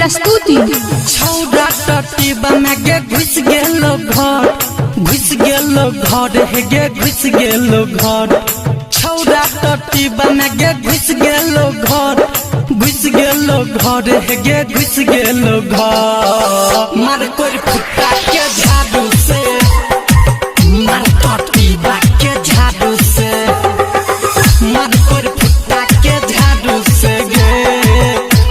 प्रस्तुति। छौड़ा टट्टी बना के घुस गेलो घर हेगे घुस गेलो घर। छौड़ा टट्टी बना के घुस गेलो घर हेगे घुस गेलो घर। मार कोई फुटा के झाड़ू से, मार टट्टी बाके झाड़ू से, मार कोई फुटा के झाड़ू से गे,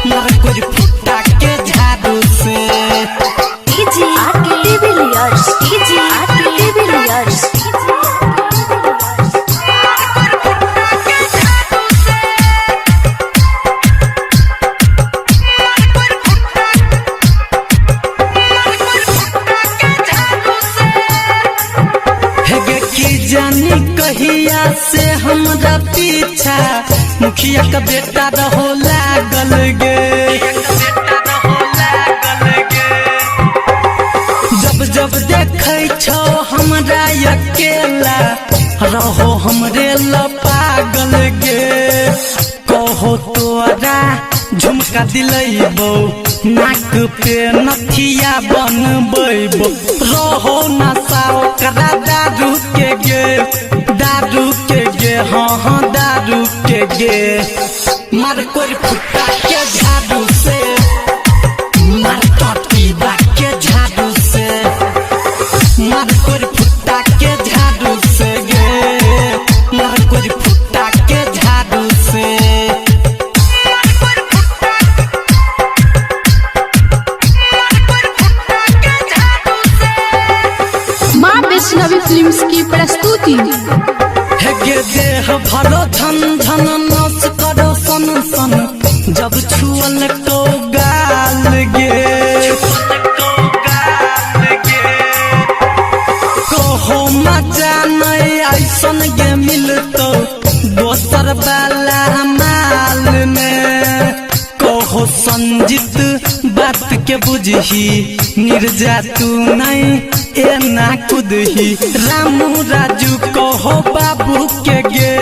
मार कोई फुटा के झाड़ू से। DJ RK Villiers, DJ RK Villiers. जानी कहिया से हमरा पीछा मुखिया का बेटा रहो लागल गे। जब जब देखे छो हमरा अकेला रहो हमरे ल पागल गे। कहो तोरा झुमका दिलैबो, नाक पे नथिया बनबैबो, रहो नशा ओकरा दारू के गे, दारू के गे, हाँ दारू के गे। मार कोई फुटा के झाड़ू से, मार टट्टी बाके झाड़ू से, मार कोई फुटा के झाड़ू से गे, मार कोई फुटा के झाड़ू से। माँ वैष्णवी फिल्म्स की प्रस्तुति। हेगे देह भरो धन धन नाच करो सन सन, जब छुअल तो गाल गे। कहो मजा नहीं ऐसन गे मिलतो दोसर वाला माल में। कहो संजित बात के बुझही, निर्जा तू नहीं एना कुदही। रामू राजू कहो बाबू के गे,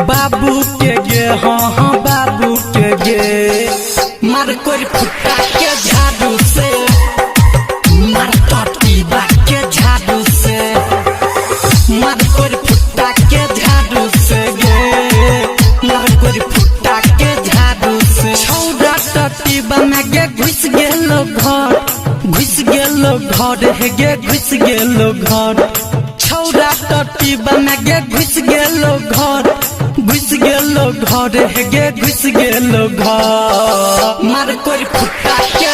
बाबू के गे, हाँ बाबू के गे। मार कोई फुटा के झाड़ू से, मार टट्टी बाके झाड़ू से, मार कोई फुटा के झाड़ू से गे, मार कोई फुटा के झाड़ू से। छौड़ा टट्टी बना के घुस गेलो घर हेगे घुस गेलो घर। छौड़ा टट्टी बना के घुस गेलो घर हेगे घुस गेलो घर। मार कोई फुटा के